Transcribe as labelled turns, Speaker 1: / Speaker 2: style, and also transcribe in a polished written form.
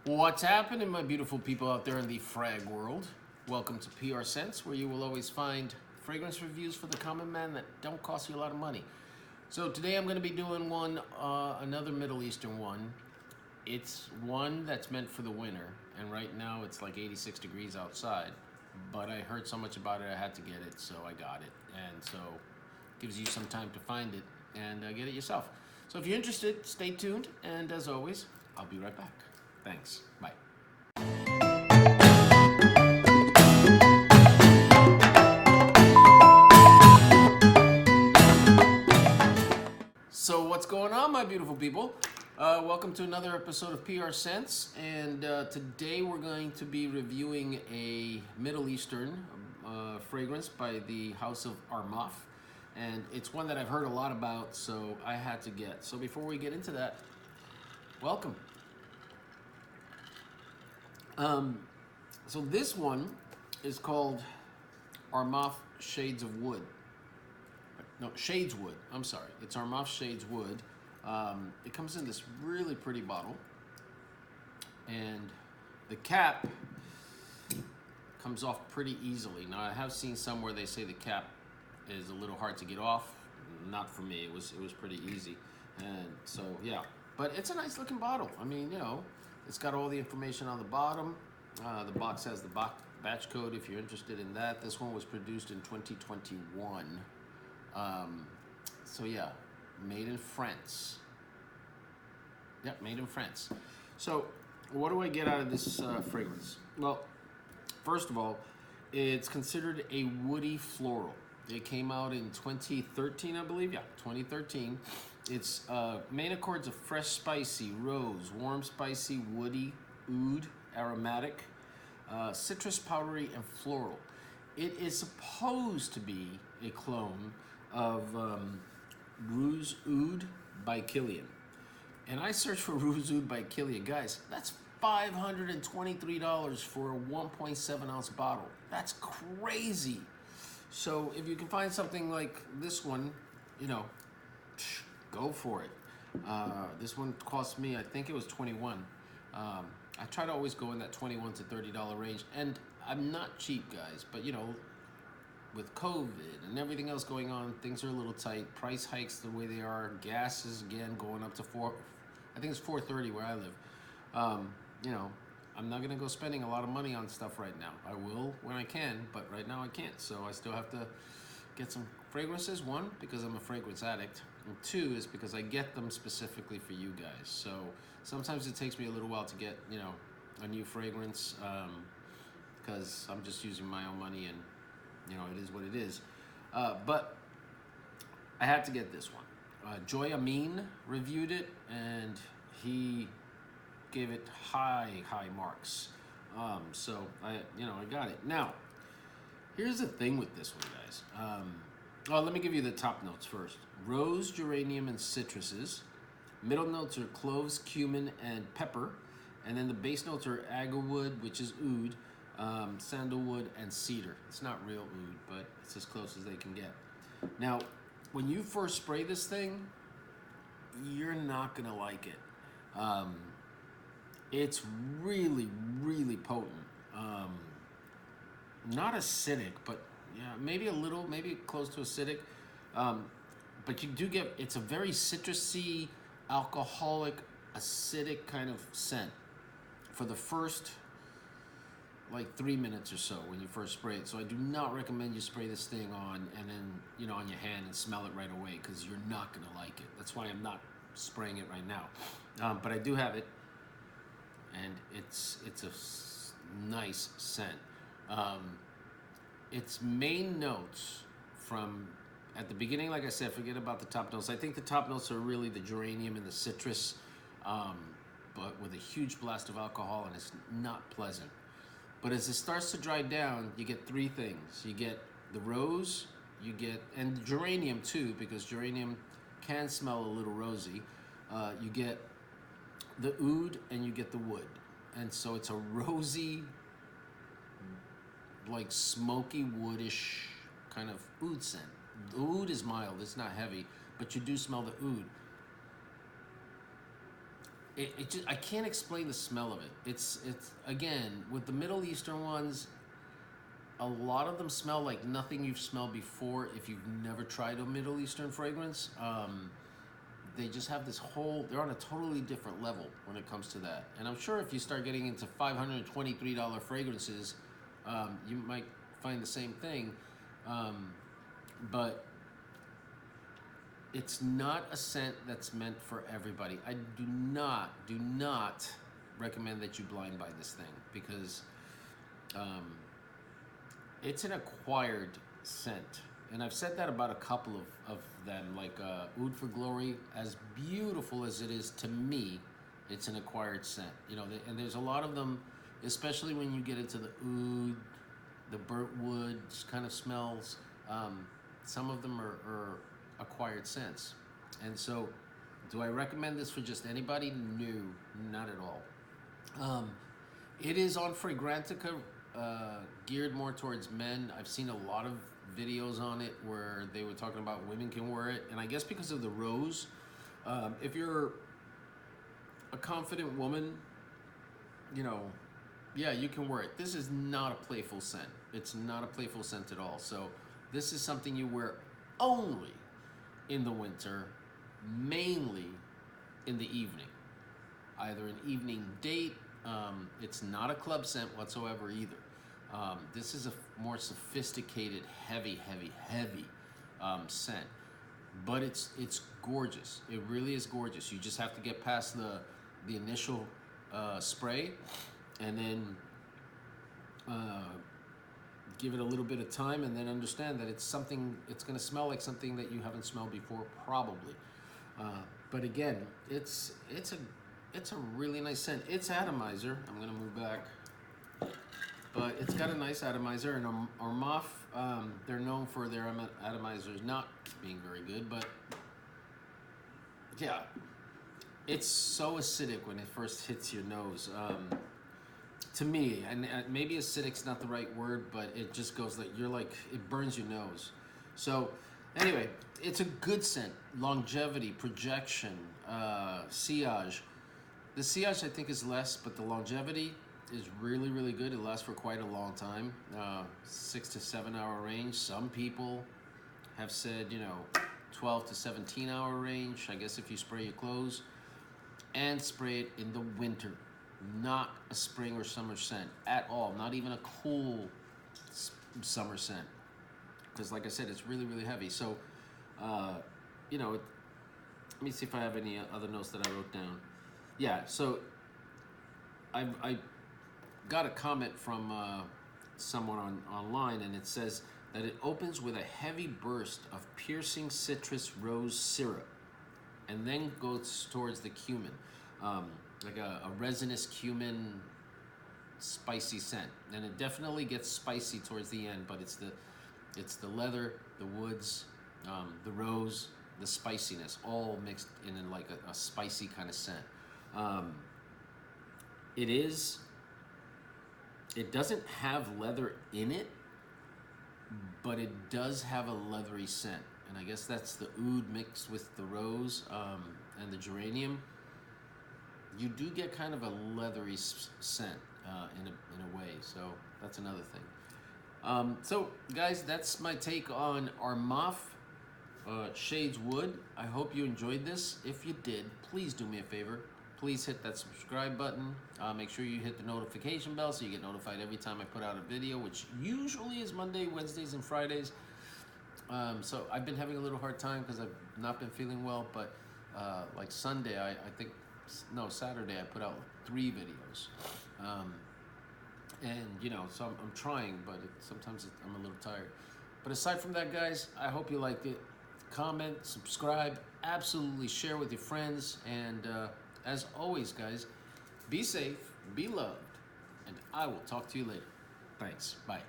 Speaker 1: What's happening, my beautiful people out there in the frag world? Welcome to PR Scents, where you will always find fragrance reviews for the common man that don't cost you a lot of money. So today I'm going to be doing another Middle Eastern one. It's one that's meant for the winter, and right now it's like 86 degrees outside. But I heard so much about it, I had to get it, so I got it. And so it gives you some time to find it and get it yourself. So if you're interested, stay tuned, and as always, I'll be right back. Thanks. Bye. So what's going on, my beautiful people? Welcome to another episode of PR Scents, and today we're going to be reviewing a Middle Eastern fragrance by the house of Armaf, and it's one that I've heard a lot about, so I had to get. So before we get into that, welcome. So this one is called Armaf Shades of Wood. No, Shades Wood. I'm sorry. It's Armaf Shades Wood. It comes in this really pretty bottle, and the cap comes off pretty easily. Now I have seen some where they say the cap is a little hard to get off. Not for me. It was pretty easy, and so yeah. But it's a nice looking bottle. I mean, you know, it's got all the information on the bottom. The box has the batch code if you're interested in that. This one was produced in 2021. So yeah, made in France. Yep, made in France. So what do I get out of this fragrance? Well, first of all, it's considered a woody floral. It came out in 2013, I believe. Yeah, 2013. Its main accords of fresh, spicy, rose, warm, spicy, woody, oud, aromatic, citrus, powdery, and floral. It is supposed to be a clone of Rouge Oud by Kilian. And I searched for Rouge Oud by Kilian. Guys, that's $523 for a 1.7 ounce bottle. That's crazy. So if you can find something like this one, you know, go for it. This one cost me, I think it was 21. I try to always go in that $21 to $30 range, and I'm not cheap, guys, but you know, with COVID and everything else going on, things are a little tight. Price hikes the way they are. Gas is again going up to I think it's $4.30 where I live. You know, I'm not gonna go spending a lot of money on stuff right now. I will when I can, but right now I can't. So I still have to get some fragrances. One, because I'm a fragrance addict, and two is because I get them specifically for you guys. So sometimes it takes me a little while to get, you know, a new fragrance, because I'm just using my own money, and you know, it is what it is. But I had to get this one. Joy Amin reviewed it, and he gave it high marks. So I got it. Now, here's the thing with this one, guys. Well, let me give you the top notes first. Rose, geranium, and citruses. Middle notes are cloves, cumin, and pepper. And then the base notes are agarwood, which is oud, sandalwood, and cedar. It's not real oud, but it's as close as they can get. Now, when you first spray this thing, you're not gonna like it. It's really, really potent. Not acidic, but yeah, maybe a little, maybe close to acidic. But you do get, it's a very citrusy, alcoholic, acidic kind of scent for the first like 3 minutes or so when you first spray it. So I do not recommend you spray this thing on and then, you know, on your hand and smell it right away, because you're not gonna like it. That's why I'm not spraying it right now. But I do have it, and it's a nice scent. Its main notes from at the beginning, like I said, forget about the top notes. I think the top notes are really the geranium and the citrus, but with a huge blast of alcohol, and it's not pleasant. But as it starts to dry down, you get three things. You get the rose, and geranium too, because geranium can smell a little rosy. You get the oud, and you get the wood. And so it's a rosy, like smoky, woodish kind of oud scent. The oud is mild, it's not heavy, but you do smell the oud. it just, I can't explain the smell of it. It's again, with the Middle Eastern ones, a lot of them smell like nothing you've smelled before if you've never tried a Middle Eastern fragrance. They just have this whole, they're on a totally different level when it comes to that. And I'm sure if you start getting into $523 fragrances, you might find the same thing. But it's not a scent that's meant for everybody. I do not recommend that you blind buy this thing, because it's an acquired scent. And I've said that about a couple of them, like Oud for Glory. As beautiful as it is to me, it's an acquired scent. You know, and there's a lot of them, especially when you get into the oud, the burnt wood kind of smells. Some of them are acquired scents. And so, do I recommend this for just anybody? No, not at all. It is on Fragrantica, geared more towards men. I've seen a lot of videos on it where they were talking about women can wear it, and I guess because of the rose, if you're a confident woman, you know, yeah, you can wear it. This is not a playful scent. It's not a playful scent at all. So this is something you wear only in the winter, mainly in the evening, either an evening date. It's not a club scent whatsoever either. This is a more sophisticated, heavy scent, but it's gorgeous. It really is gorgeous. You just have to get past the initial spray, and then give it a little bit of time, and then understand that it's something. It's going to smell like something that you haven't smelled before, probably. But again, it's a really nice scent. It's atomizer. I'm going to move back. But it's got a nice atomizer, and Armaf, they're known for their atomizers not being very good, but yeah, it's so acidic when it first hits your nose. To me, and maybe acidic's not the right word, but it just goes like, you're like, it burns your nose. So anyway, it's a good scent. Longevity, projection, sillage. The sillage I think is less, but the longevity is really good. It lasts for quite a long time, 6 to 7 hour range. Some people have said, you know, 12 to 17 hour range, I guess, if you spray your clothes, and spray it in the winter. Not a spring or summer scent at all, not even a cool summer scent, because like I said, it's really heavy. So you know, let me see if I have any other notes that I wrote down. Yeah, so I got a comment from someone online, and it says that it opens with a heavy burst of piercing citrus rose syrup, and then goes towards the cumin, like a resinous cumin spicy scent. And it definitely gets spicy towards the end, but it's the leather, the woods, the rose, the spiciness, all mixed in like a spicy kind of scent. It doesn't have leather in it, but it does have a leathery scent. And I guess that's the oud mixed with the rose and the geranium. You do get kind of a leathery scent in a way, so that's another thing. So guys, that's my take on Armaf Shades Wood. I hope you enjoyed this. If you did, please do me a favor. Please hit that subscribe button. Make sure you hit the notification bell so you get notified every time I put out a video, which usually is Monday, Wednesdays, and Fridays. So I've been having a little hard time because I've not been feeling well, but like Saturday I put out 3 videos. And you know, so I'm trying, but sometimes I'm a little tired. But aside from that, guys, I hope you liked it. Comment, subscribe, absolutely share with your friends, and as always, guys, be safe, be loved, and I will talk to you later. Thanks. Bye.